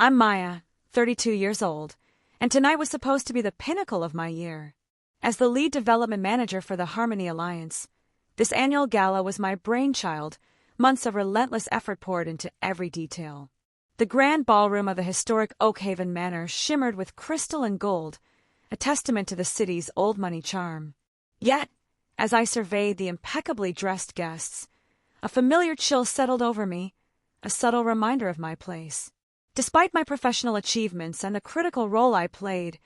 I'm Maya, 32 years old, and tonight was supposed to be the pinnacle of my year. As the lead development manager for the Harmony Alliance, this annual gala was my brainchild, months of relentless effort poured into every detail. The grand ballroom of the historic Oakhaven Manor shimmered with crystal and gold, a testament to the city's old money charm. Yet, as I surveyed the impeccably dressed guests, a familiar chill settled over me, a subtle reminder of my place. Despite my professional achievements and the critical role I played,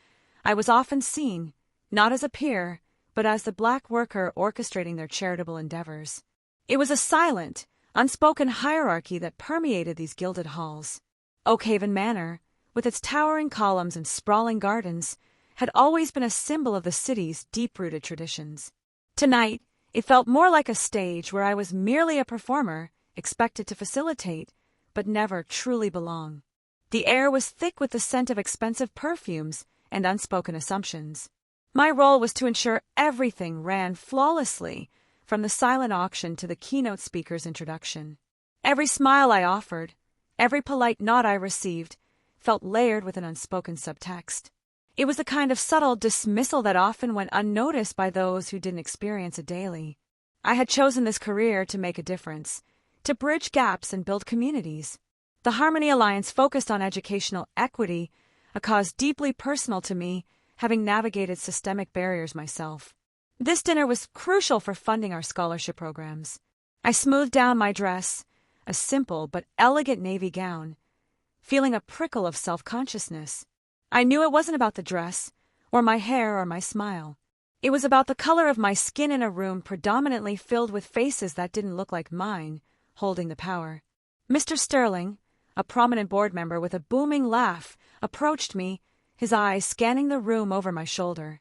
I was often seen, not as a peer, but as the black worker orchestrating their charitable endeavors. It was a silent, unspoken hierarchy that permeated these gilded halls. Oakhaven Manor, with its towering columns and sprawling gardens, had always been a symbol of the city's deep-rooted traditions. Tonight, it felt more like a stage where I was merely a performer, expected to facilitate, but never truly belong. The air was thick with the scent of expensive perfumes and unspoken assumptions. My role was to ensure everything ran flawlessly, from the silent auction to the keynote speaker's introduction. Every smile I offered, every polite nod I received, felt layered with an unspoken subtext. It was the kind of subtle dismissal that often went unnoticed by those who didn't experience it daily. I had chosen this career to make a difference, to bridge gaps and build communities. The Harmony Alliance focused on educational equity, a cause deeply personal to me, having navigated systemic barriers myself. This dinner was crucial for funding our scholarship programs. I smoothed down my dress, a simple but elegant navy gown, feeling a prickle of self-consciousness. I knew it wasn't about the dress, or my hair, or my smile. It was about the color of my skin in a room predominantly filled with faces that didn't look like mine, holding the power. Mr. Sterling, a prominent board member with a booming laugh, approached me, his eyes scanning the room over my shoulder.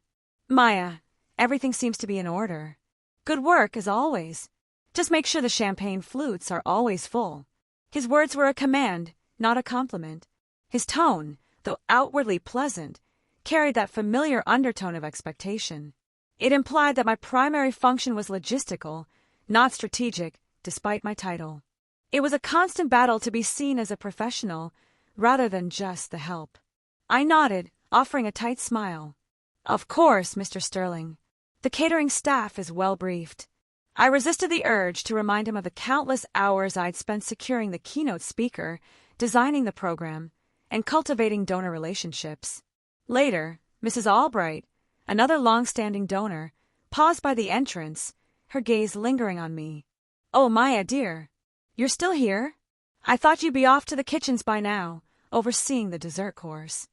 "Maya, everything seems to be in order. Good work, as always. Just make sure the champagne flutes are always full." His words were a command, not a compliment. His tone, though outwardly pleasant, carried that familiar undertone of expectation. It implied that my primary function was logistical, not strategic, despite my title. It was a constant battle to be seen as a professional, rather than just the help. I nodded, offering a tight smile. "Of course, Mr. Sterling. The catering staff is well briefed." I resisted the urge to remind him of the countless hours I'd spent securing the keynote speaker, designing the program, and cultivating donor relationships. Later, Mrs. Albright, another long-standing donor, paused by the entrance, her gaze lingering on me. "Oh, Maya, dear. You're still here? I thought you'd be off to the kitchens by now, overseeing the dessert course."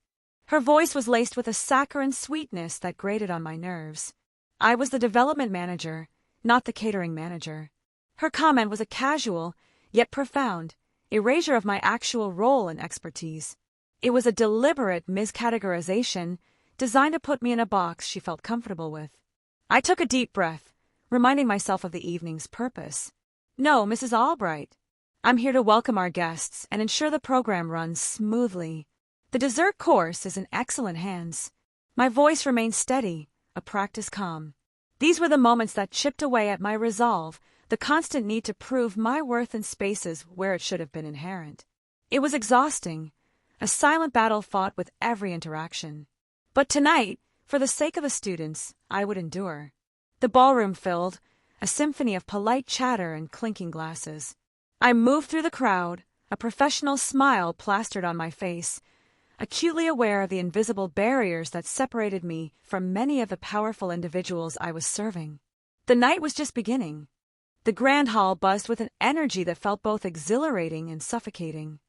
Her voice was laced with a saccharine sweetness that grated on my nerves. I was the development manager, not the catering manager. Her comment was a casual, yet profound, erasure of my actual role and expertise. It was a deliberate miscategorization designed to put me in a box she felt comfortable with. I took a deep breath, reminding myself of the evening's purpose. "No, Mrs. Albright. I'm here to welcome our guests and ensure the program runs smoothly. The dessert course is in excellent hands." My voice remained steady, a practice calm. These were the moments that chipped away at my resolve, the constant need to prove my worth in spaces where it should have been inherent. It was exhausting, a silent battle fought with every interaction. But tonight, for the sake of the students, I would endure. The ballroom filled, a symphony of polite chatter and clinking glasses. I moved through the crowd, a professional smile plastered on my face, acutely aware of the invisible barriers that separated me from many of the powerful individuals I was serving. The night was just beginning. The grand hall buzzed with an energy that felt both exhilarating and suffocating.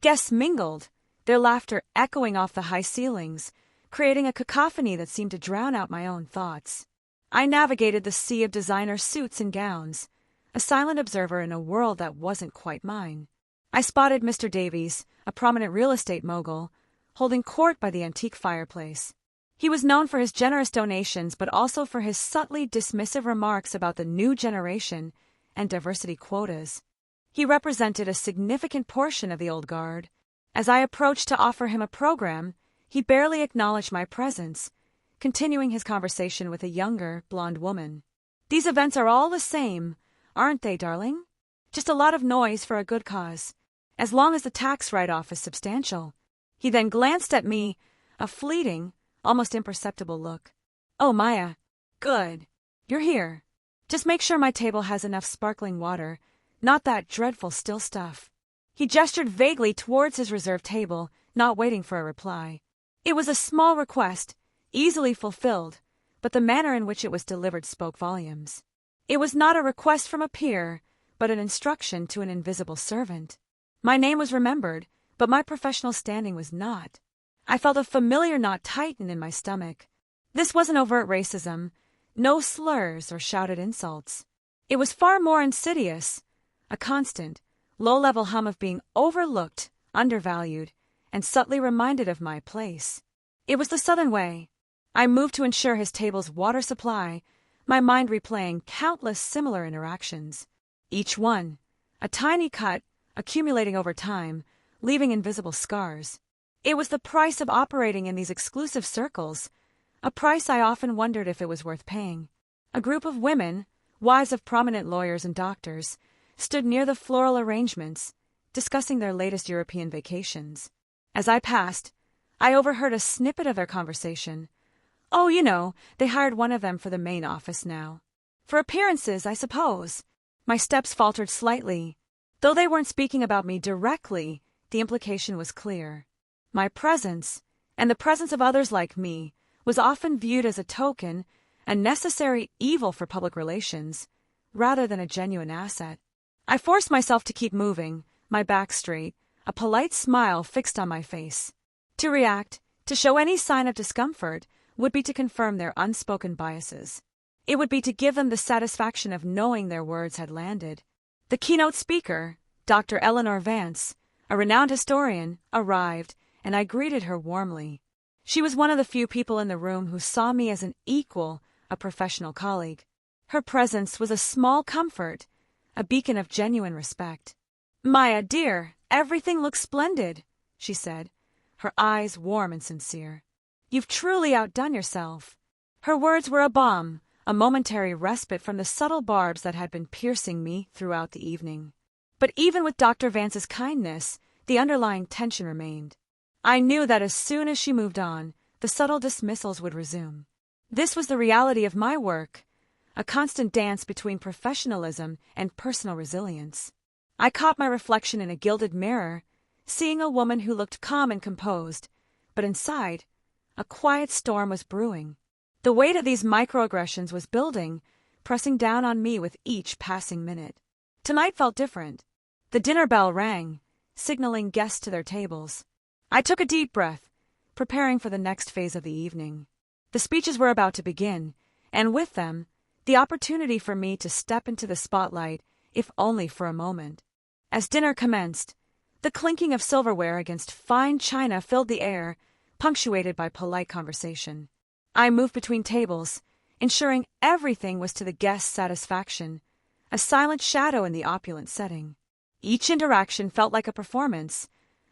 Guests mingled, their laughter echoing off the high ceilings, creating a cacophony that seemed to drown out my own thoughts. I navigated the sea of designer suits and gowns, a silent observer in a world that wasn't quite mine. I spotted Mr. Davies, a prominent real estate mogul, holding court by the antique fireplace. He was known for his generous donations, but also for his subtly dismissive remarks about the new generation and diversity quotas. He represented a significant portion of the old guard. As I approached to offer him a program, he barely acknowledged my presence, continuing his conversation with a younger, blonde woman. "These events are all the same, aren't they, darling? Just a lot of noise for a good cause, as long as the tax write-off is substantial." He then glanced at me, a fleeting, almost imperceptible look. "Oh, Maya. Good. You're here. Just make sure my table has enough sparkling water, not that dreadful still stuff." He gestured vaguely towards his reserved table, not waiting for a reply. It was a small request, easily fulfilled, but the manner in which it was delivered spoke volumes. It was not a request from a peer, but an instruction to an invisible servant. My name was remembered, but my professional standing was not. I felt a familiar knot tighten in my stomach. This wasn't overt racism, no slurs or shouted insults. It was far more insidious, a constant, low-level hum of being overlooked, undervalued, and subtly reminded of my place. It was the Southern way. I moved to ensure his table's water supply, my mind replaying countless similar interactions. Each one, a tiny cut, accumulating over time, leaving invisible scars. It was the price of operating in these exclusive circles, a price I often wondered if it was worth paying. A group of women, wives of prominent lawyers and doctors, stood near the floral arrangements, discussing their latest European vacations. As I passed, I overheard a snippet of their conversation. "Oh, you know, they hired one of them for the main office now. For appearances, I suppose." My steps faltered slightly. Though they weren't speaking about me directly, the implication was clear. My presence, and the presence of others like me, was often viewed as a token, a necessary evil for public relations, rather than a genuine asset. I forced myself to keep moving, my back straight, a polite smile fixed on my face. To react, to show any sign of discomfort, would be to confirm their unspoken biases. It would be to give them the satisfaction of knowing their words had landed. The keynote speaker, Dr. Eleanor Vance, a renowned historian, arrived, and I greeted her warmly. She was one of the few people in the room who saw me as an equal, a professional colleague. Her presence was a small comfort, a beacon of genuine respect. "Maya, dear, everything looks splendid," she said, her eyes warm and sincere. "You've truly outdone yourself." Her words were a balm, a momentary respite from the subtle barbs that had been piercing me throughout the evening. But even with Dr. Vance's kindness, the underlying tension remained. I knew that as soon as she moved on, the subtle dismissals would resume. This was the reality of my work, a constant dance between professionalism and personal resilience. I caught my reflection in a gilded mirror, seeing a woman who looked calm and composed, but inside, a quiet storm was brewing. The weight of these microaggressions was building, pressing down on me with each passing minute. Tonight felt different. The dinner bell rang, signaling guests to their tables. I took a deep breath, preparing for the next phase of the evening. The speeches were about to begin, and with them, the opportunity for me to step into the spotlight, if only for a moment. As dinner commenced, the clinking of silverware against fine china filled the air, punctuated by polite conversation. I moved between tables, ensuring everything was to the guests' satisfaction, a silent shadow in the opulent setting. Each interaction felt like a performance,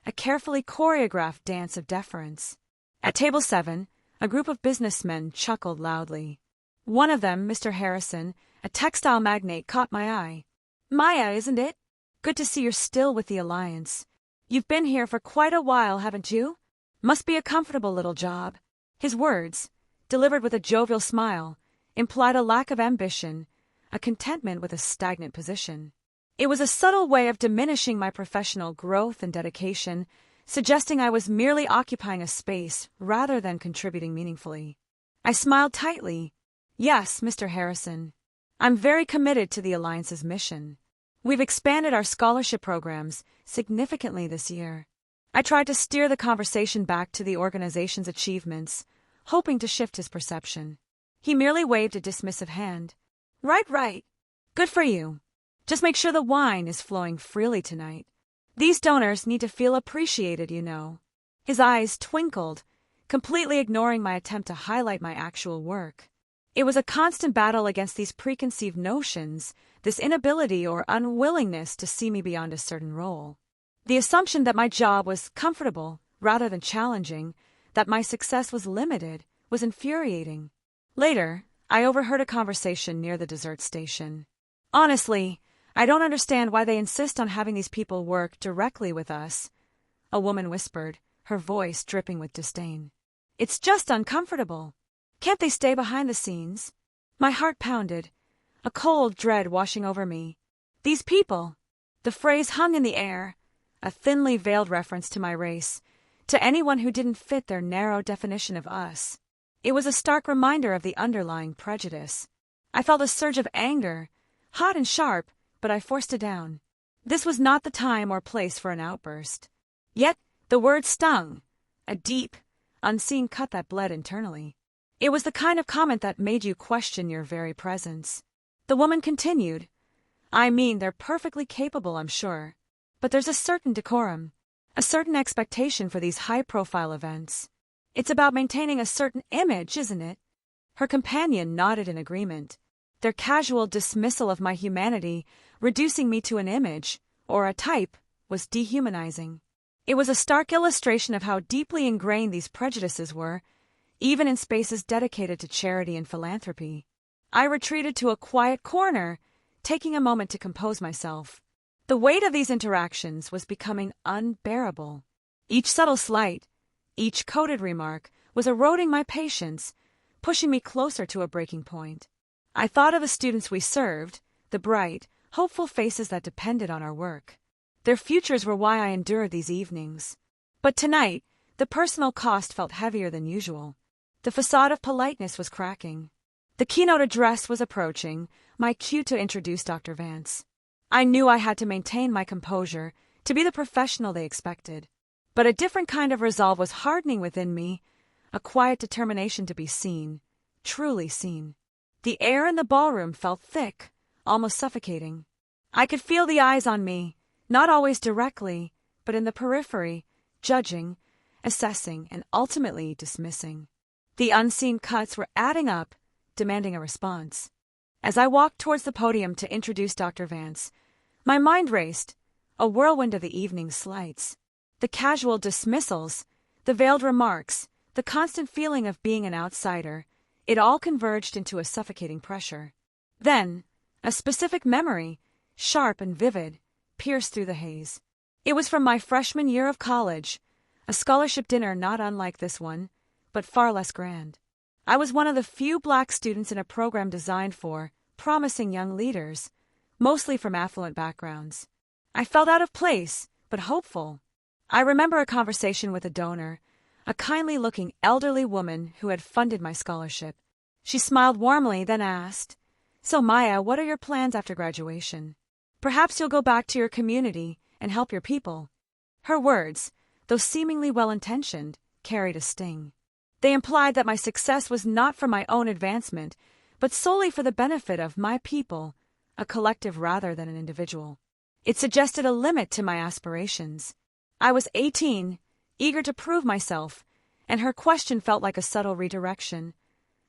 a carefully choreographed dance of deference. At table 7, a group of businessmen chuckled loudly. One of them, Mr. Harrison, a textile magnate, caught my eye. "Maya, isn't it? Good to see you're still with the Alliance. You've been here for quite a while, haven't you? Must be a comfortable little job." His words, delivered with a jovial smile, implied a lack of ambition, a contentment with a stagnant position. It was a subtle way of diminishing my professional growth and dedication, suggesting I was merely occupying a space rather than contributing meaningfully. I smiled tightly. "Yes, Mr. Harrison. I'm very committed to the Alliance's mission. We've expanded our scholarship programs significantly this year." I tried to steer the conversation back to the organization's achievements, hoping to shift his perception. He merely waved a dismissive hand. Right. Good for you. Just make sure the wine is flowing freely tonight. These donors need to feel appreciated, you know." His eyes twinkled, completely ignoring my attempt to highlight my actual work. It was a constant battle against these preconceived notions, this inability or unwillingness to see me beyond a certain role. The assumption that my job was comfortable rather than challenging, that my success was limited, was infuriating. Later, I overheard a conversation near the dessert station. "Honestly, I don't understand why they insist on having these people work directly with us," a woman whispered, her voice dripping with disdain. "It's just uncomfortable. Can't they stay behind the scenes?" My heart pounded, a cold dread washing over me. These people. The phrase hung in the air, a thinly veiled reference to my race, to anyone who didn't fit their narrow definition of us. It was a stark reminder of the underlying prejudice. I felt a surge of anger, hot and sharp, but I forced it down. This was not the time or place for an outburst. Yet the word stung, a deep, unseen cut that bled internally. It was the kind of comment that made you question your very presence. The woman continued, "I mean, they're perfectly capable, I'm sure. But there's a certain decorum, a certain expectation for these high-profile events. It's about maintaining a certain image, isn't it?" Her companion nodded in agreement. Their casual dismissal of my humanity, reducing me to an image, or a type, was dehumanizing. It was a stark illustration of how deeply ingrained these prejudices were, even in spaces dedicated to charity and philanthropy. I retreated to a quiet corner, taking a moment to compose myself. The weight of these interactions was becoming unbearable. Each subtle slight, each coded remark, was eroding my patience, pushing me closer to a breaking point. I thought of the students we served, the bright, hopeful faces that depended on our work. Their futures were why I endured these evenings. But tonight, the personal cost felt heavier than usual. The facade of politeness was cracking. The keynote address was approaching, my cue to introduce Dr. Vance. I knew I had to maintain my composure, to be the professional they expected. But a different kind of resolve was hardening within me, a quiet determination to be seen, truly seen. The air in the ballroom felt thick, almost suffocating. I could feel the eyes on me, not always directly, but in the periphery, judging, assessing, and ultimately dismissing. The unseen cuts were adding up, demanding a response. As I walked towards the podium to introduce Dr. Vance, my mind raced, a whirlwind of the evening's slights. The casual dismissals, the veiled remarks, the constant feeling of being an outsider, it all converged into a suffocating pressure. Then, a specific memory, sharp and vivid, pierced through the haze. It was from my freshman year of college, a scholarship dinner not unlike this one, but far less grand. I was one of the few Black students in a program designed for promising young leaders, mostly from affluent backgrounds. I felt out of place, but hopeful. I remember a conversation with a donor, a kindly-looking elderly woman who had funded my scholarship. She smiled warmly, then asked, "So, Maya, what are your plans after graduation? Perhaps you'll go back to your community and help your people." Her words, though seemingly well-intentioned, carried a sting. They implied that my success was not for my own advancement, but solely for the benefit of my people, a collective rather than an individual. It suggested a limit to my aspirations. I was 18, eager to prove myself, and her question felt like a subtle redirection,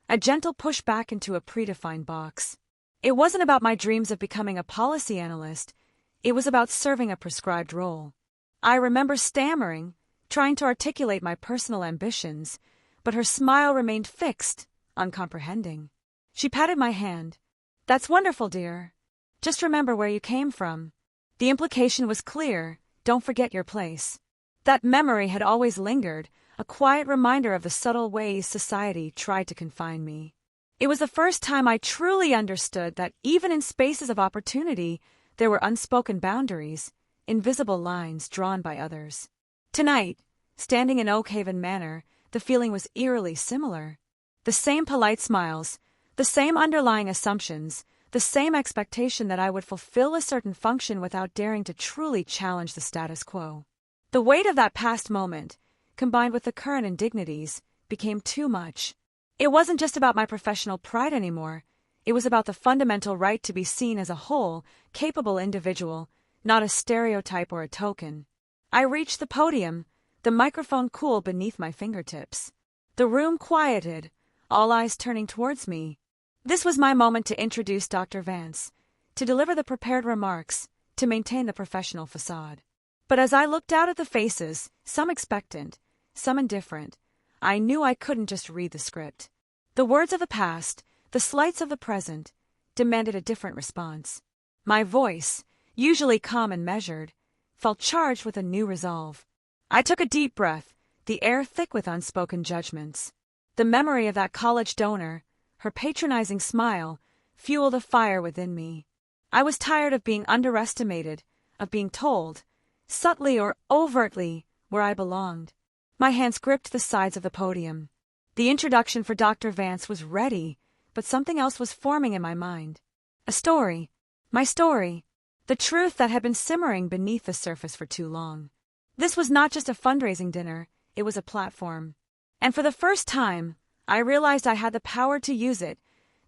a gentle push back into a predefined box. It wasn't about my dreams of becoming a policy analyst, it was about serving a prescribed role. I remember stammering, trying to articulate my personal ambitions, but her smile remained fixed, uncomprehending. She patted my hand. "That's wonderful, dear. Just remember where you came from." The implication was clear, don't forget your place. That memory had always lingered, a quiet reminder of the subtle ways society tried to confine me. It was the first time I truly understood that even in spaces of opportunity, there were unspoken boundaries, invisible lines drawn by others. Tonight, standing in Oak Haven Manor, the feeling was eerily similar. The same polite smiles, the same underlying assumptions, the same expectation that I would fulfill a certain function without daring to truly challenge the status quo. The weight of that past moment, combined with the current indignities, became too much. It wasn't just about my professional pride anymore. It was about the fundamental right to be seen as a whole, capable individual, not a stereotype or a token. I reached the podium, the microphone cool beneath my fingertips. The room quieted, all eyes turning towards me. This was my moment to introduce Dr. Vance, to deliver the prepared remarks, to maintain the professional facade. But as I looked out at the faces, some expectant, some indifferent, I knew I couldn't just read the script. The words of the past, the slights of the present, demanded a different response. My voice, usually calm and measured, felt charged with a new resolve. I took a deep breath, the air thick with unspoken judgments. The memory of that college donor, her patronizing smile, fueled a fire within me. I was tired of being underestimated, of being told, subtly or overtly, where I belonged. My hands gripped the sides of the podium. The introduction for Dr. Vance was ready, but something else was forming in my mind. A story. My story. The truth that had been simmering beneath the surface for too long. This was not just a fundraising dinner, it was a platform. And for the first time, I realized I had the power to use it,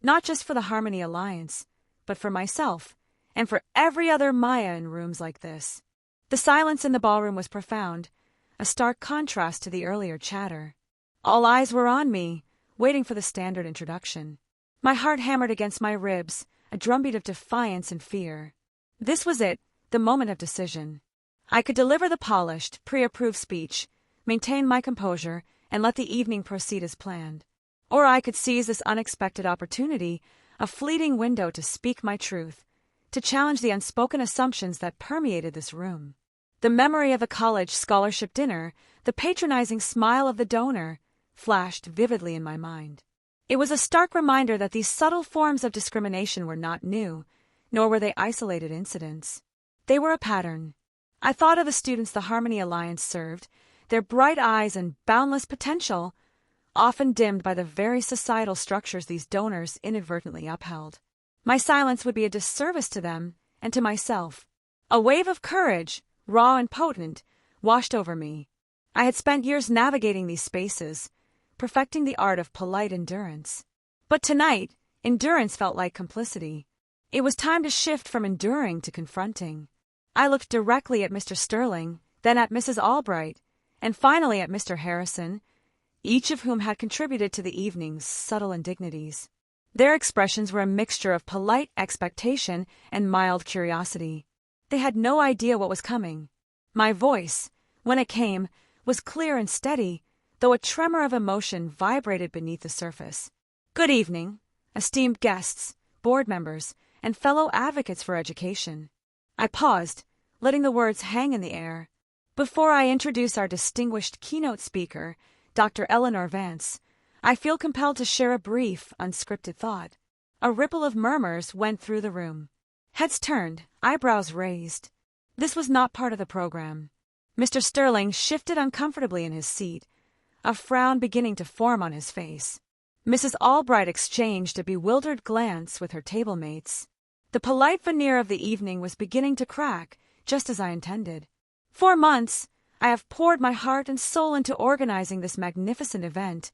not just for the Harmony Alliance, but for myself, and for every other Maya in rooms like this. The silence in the ballroom was profound, a stark contrast to the earlier chatter. All eyes were on me, waiting for the standard introduction. My heart hammered against my ribs, a drumbeat of defiance and fear. This was it, the moment of decision. I could deliver the polished, pre-approved speech, maintain my composure, and let the evening proceed as planned. Or I could seize this unexpected opportunity, a fleeting window to speak my truth, to challenge the unspoken assumptions that permeated this room. The memory of the college scholarship dinner, the patronizing smile of the donor, flashed vividly in my mind. It was a stark reminder that these subtle forms of discrimination were not new, nor were they isolated incidents. They were a pattern. I thought of the students the Harmony Alliance served, their bright eyes and boundless potential, often dimmed by the very societal structures these donors inadvertently upheld. My silence would be a disservice to them and to myself. A wave of courage, raw and potent, washed over me. I had spent years navigating these spaces, perfecting the art of polite endurance. But tonight, endurance felt like complicity. It was time to shift from enduring to confronting. I looked directly at Mr. Sterling, then at Mrs. Albright, and finally at Mr. Harrison, each of whom had contributed to the evening's subtle indignities. Their expressions were a mixture of polite expectation and mild curiosity. They had no idea what was coming. My voice, when it came, was clear and steady, though a tremor of emotion vibrated beneath the surface. Good evening, esteemed guests, board members, and fellow advocates for education. I paused, letting the words hang in the air. Before I introduce our distinguished keynote speaker, Dr. Eleanor Vance, I feel compelled to share a brief, unscripted thought. A ripple of murmurs went through the room. Heads turned, eyebrows raised. This was not part of the program. Mr. Sterling shifted uncomfortably in his seat, a frown beginning to form on his face. Mrs. Albright exchanged a bewildered glance with her table mates. The polite veneer of the evening was beginning to crack, just as I intended. For months, I have poured my heart and soul into organizing this magnificent event.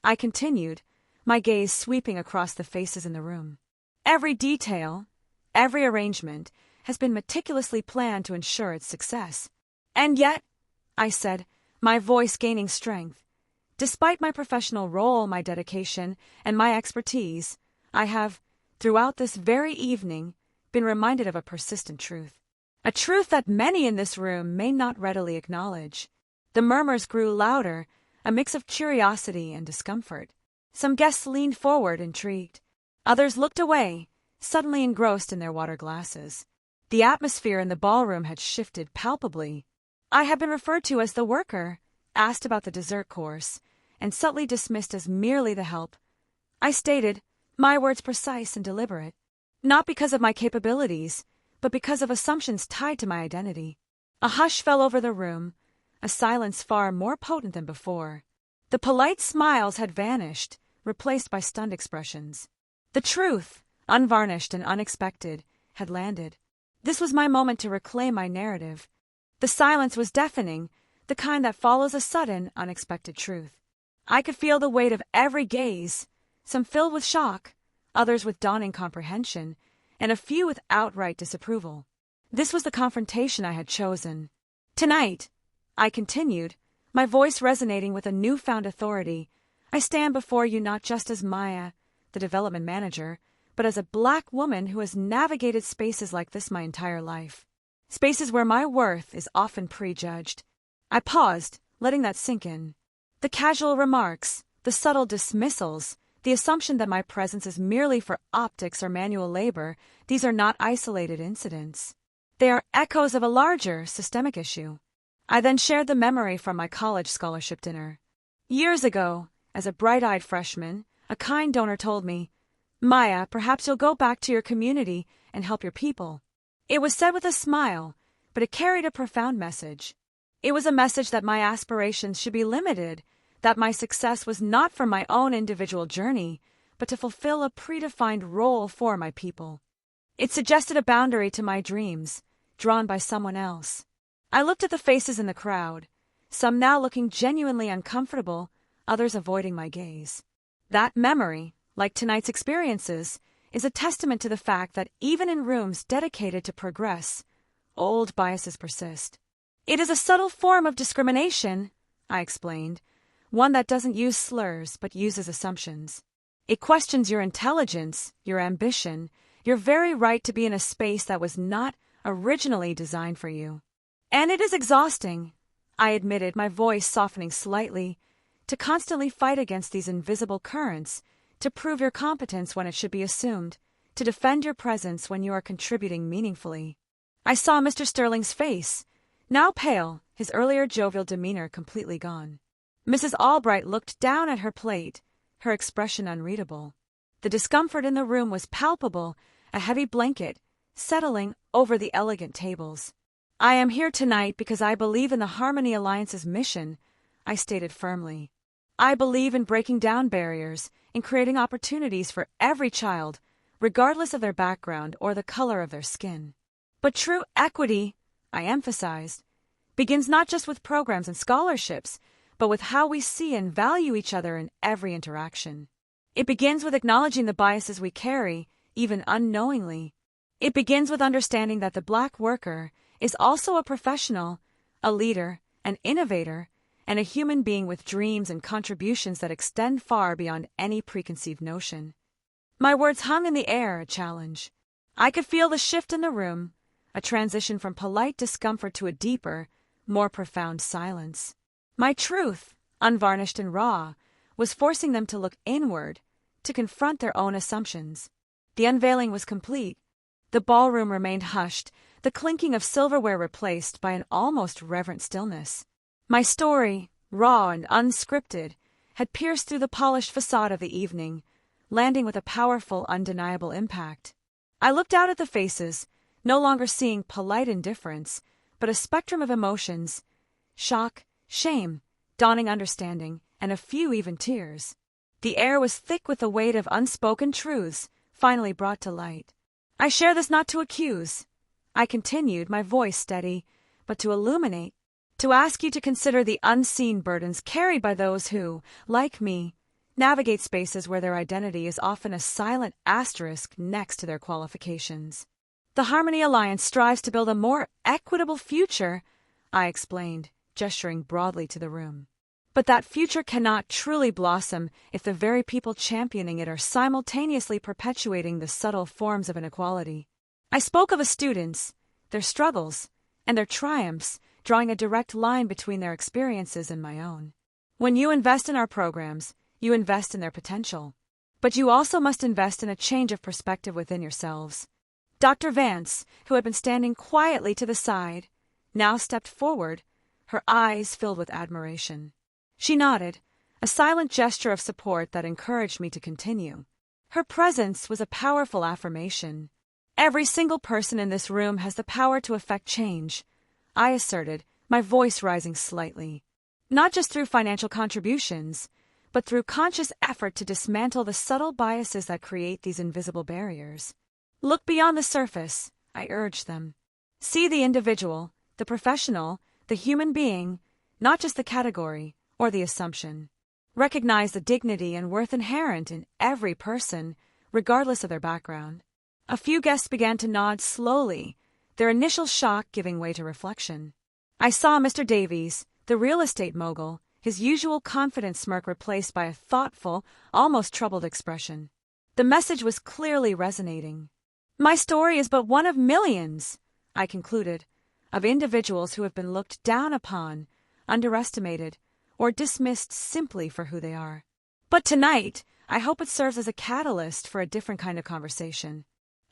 I continued, my gaze sweeping across the faces in the room. Every detail, every arrangement, has been meticulously planned to ensure its success. And yet, I said, my voice gaining strength, despite my professional role, my dedication, and my expertise, I have, throughout this very evening, been reminded of a persistent truth. A truth that many in this room may not readily acknowledge. The murmurs grew louder, a mix of curiosity and discomfort. Some guests leaned forward, intrigued. Others looked away, suddenly engrossed in their water glasses. The atmosphere in the ballroom had shifted palpably. I had been referred to as the worker, asked about the dessert course, and subtly dismissed as merely the help. I stated, my words precise and deliberate, not because of my capabilities, but because of assumptions tied to my identity. A hush fell over the room, a silence far more potent than before. The polite smiles had vanished, replaced by stunned expressions. The truth, unvarnished and unexpected, had landed. This was my moment to reclaim my narrative. The silence was deafening, the kind that follows a sudden, unexpected truth. I could feel the weight of every gaze, some filled with shock, others with dawning comprehension, and a few with outright disapproval. This was the confrontation I had chosen. Tonight, I continued, my voice resonating with a newfound authority, I stand before you not just as Maya, the development manager, but as a Black woman who has navigated spaces like this my entire life. Spaces where my worth is often prejudged. I paused, letting that sink in. The casual remarks, the subtle dismissals, the assumption that my presence is merely for optics or manual labor, these are not isolated incidents. They are echoes of a larger, systemic issue. I then shared the memory from my college scholarship dinner. Years ago, as a bright-eyed freshman, a kind donor told me, "Maya, perhaps you'll go back to your community and help your people." It was said with a smile, but it carried a profound message. It was a message that my aspirations should be limited, that my success was not for my own individual journey, but to fulfill a predefined role for my people. It suggested a boundary to my dreams, drawn by someone else. I looked at the faces in the crowd, some now looking genuinely uncomfortable, others avoiding my gaze. That memory, like tonight's experiences, is a testament to the fact that even in rooms dedicated to progress, old biases persist. It is a subtle form of discrimination, I explained, one that doesn't use slurs but uses assumptions. It questions your intelligence, your ambition, your very right to be in a space that was not originally designed for you. And it is exhausting, I admitted, my voice softening slightly, to constantly fight against these invisible currents, to prove your competence when it should be assumed, to defend your presence when you are contributing meaningfully. I saw Mr. Sterling's face, now pale, his earlier jovial demeanor completely gone. Mrs. Albright looked down at her plate, her expression unreadable. The discomfort in the room was palpable, a heavy blanket settling over the elegant tables. "I am here tonight because I believe in the Harmony Alliance's mission," I stated firmly. "I believe in breaking down barriers, in creating opportunities for every child, regardless of their background or the color of their skin. But true equity," I emphasized, "begins not just with programs and scholarships, but with how we see and value each other in every interaction. It begins with acknowledging the biases we carry, even unknowingly. It begins with understanding that the Black worker is also a professional, a leader, an innovator, and a human being with dreams and contributions that extend far beyond any preconceived notion." My words hung in the air, a challenge. I could feel the shift in the room, a transition from polite discomfort to a deeper, more profound silence. My truth, unvarnished and raw, was forcing them to look inward, to confront their own assumptions. The unveiling was complete. The ballroom remained hushed, the clinking of silverware replaced by an almost reverent stillness. My story, raw and unscripted, had pierced through the polished facade of the evening, landing with a powerful, undeniable impact. I looked out at the faces, no longer seeing polite indifference, but a spectrum of emotions: shock, shame, dawning understanding, and a few even tears. The air was thick with the weight of unspoken truths, finally brought to light. "I share this not to accuse," I continued, my voice steady, "but to illuminate, to ask you to consider the unseen burdens carried by those who, like me, navigate spaces where their identity is often a silent asterisk next to their qualifications. The Harmony Alliance strives to build a more equitable future," I explained, gesturing broadly to the room. "But that future cannot truly blossom if the very people championing it are simultaneously perpetuating the subtle forms of inequality." I spoke of the students, their struggles, and their triumphs, drawing a direct line between their experiences and my own. When you invest in our programs, you invest in their potential. But you also must invest in a change of perspective within yourselves. Dr. Vance, who had been standing quietly to the side, now stepped forward, her eyes filled with admiration. She nodded, a silent gesture of support that encouraged me to continue. Her presence was a powerful affirmation. "Every single person in this room has the power to affect change," I asserted, my voice rising slightly. "Not just through financial contributions, but through conscious effort to dismantle the subtle biases that create these invisible barriers. Look beyond the surface," I urged them. "See the individual, the professional, the human being, not just the category or the assumption. Recognize the dignity and worth inherent in every person, regardless of their background." A few guests began to nod slowly, their initial shock giving way to reflection. I saw Mr. Davies, the real estate mogul, his usual confident smirk replaced by a thoughtful, almost troubled expression. The message was clearly resonating. "My story is but one of millions," I concluded, "of individuals who have been looked down upon, underestimated, or dismissed simply for who they are. But tonight, I hope it serves as a catalyst for a different kind of conversation.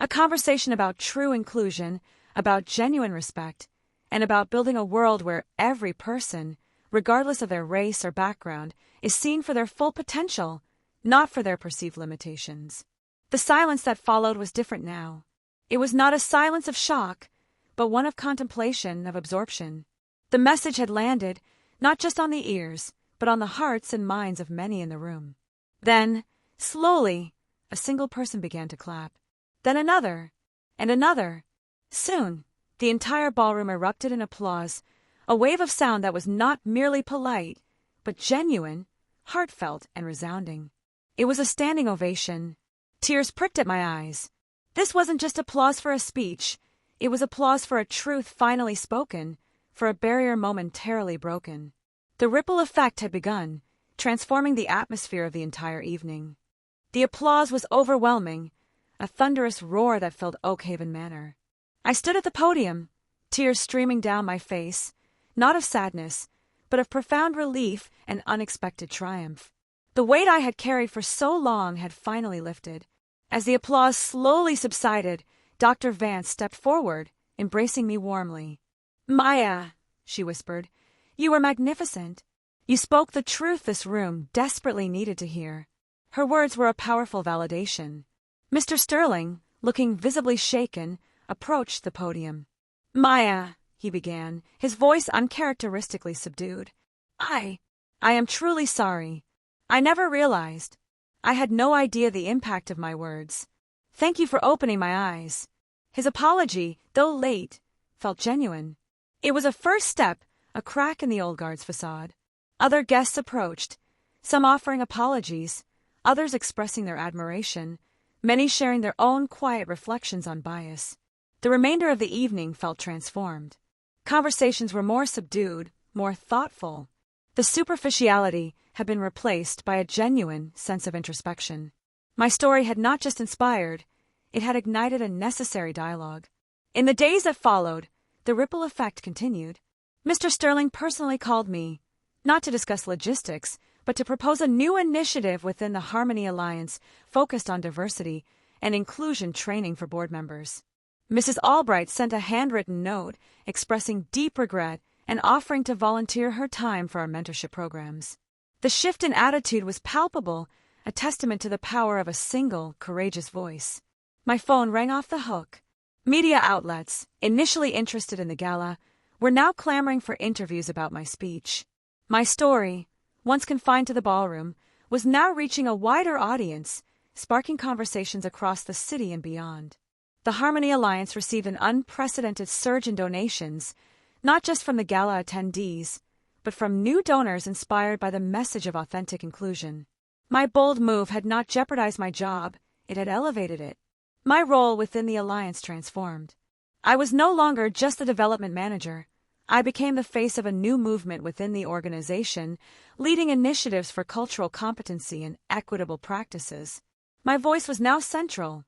A conversation about true inclusion, about genuine respect, and about building a world where every person, regardless of their race or background, is seen for their full potential, not for their perceived limitations. The silence that followed was different now. It was not a silence of shock, but one of contemplation, of absorption. The message had landed, not just on the ears, but on the hearts and minds of many in the room. Then, slowly, a single person began to clap. Then another, and another. Soon, the entire ballroom erupted in applause, a wave of sound that was not merely polite, but genuine, heartfelt, and resounding. It was a standing ovation. Tears pricked at my eyes. This wasn't just applause for a speech. It was applause for a truth finally spoken, for a barrier momentarily broken. The ripple effect had begun, transforming the atmosphere of the entire evening. The applause was overwhelming, a thunderous roar that filled Oakhaven Manor. I stood at the podium, tears streaming down my face, not of sadness, but of profound relief and unexpected triumph. The weight I had carried for so long had finally lifted. As the applause slowly subsided, Dr. Vance stepped forward, embracing me warmly. "Maya," she whispered, "you were magnificent. You spoke the truth this room desperately needed to hear." Her words were a powerful validation. Mr. Sterling, looking visibly shaken, approached the podium. "Maya," he began, his voice uncharacteristically subdued. I am truly sorry. I never realized. I had no idea the impact of my words. Thank you for opening my eyes." His apology, though late, felt genuine. It was a first step, a crack in the old guard's facade. Other guests approached, some offering apologies, others expressing their admiration, many sharing their own quiet reflections on bias. The remainder of the evening felt transformed. Conversations were more subdued, more thoughtful. The superficiality had been replaced by a genuine sense of introspection. My story had not just inspired, it had ignited a necessary dialogue. In the days that followed, the ripple effect continued. Mr. Sterling personally called me, not to discuss logistics, but to propose a new initiative within the Harmony Alliance focused on diversity and inclusion training for board members. Mrs. Albright sent a handwritten note expressing deep regret and offering to volunteer her time for our mentorship programs. The shift in attitude was palpable, a testament to the power of a single, courageous voice. My phone rang off the hook. Media outlets, initially interested in the gala, were now clamoring for interviews about my speech. My story, once confined to the ballroom, was now reaching a wider audience, sparking conversations across the city and beyond. The Harmony Alliance received an unprecedented surge in donations, not just from the gala attendees, but from new donors inspired by the message of authentic inclusion. My bold move had not jeopardized my job, it had elevated it. My role within the Alliance transformed. I was no longer just the development manager. I became the face of a new movement within the organization, leading initiatives for cultural competency and equitable practices. My voice was now central.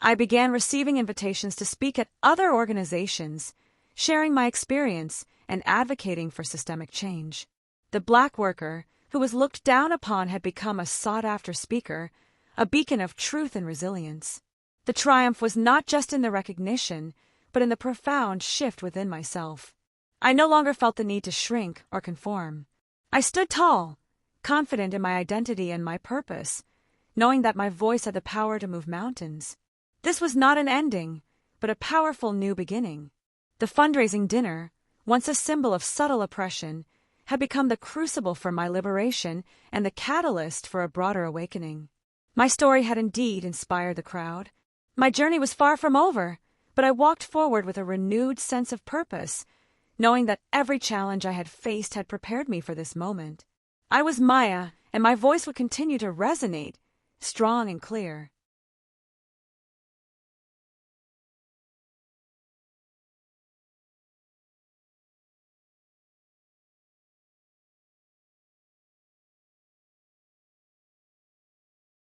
I began receiving invitations to speak at other organizations, sharing my experience and advocating for systemic change. The Black worker, who was looked down upon, had become a sought-after speaker, a beacon of truth and resilience. The triumph was not just in the recognition, but in the profound shift within myself. I no longer felt the need to shrink or conform. I stood tall, confident in my identity and my purpose, knowing that my voice had the power to move mountains. This was not an ending, but a powerful new beginning. The fundraising dinner, once a symbol of subtle oppression, had become the crucible for my liberation and the catalyst for a broader awakening. My story had indeed inspired the crowd. My journey was far from over, but I walked forward with a renewed sense of purpose, knowing that every challenge I had faced had prepared me for this moment. I was Maya, and my voice would continue to resonate, strong and clear.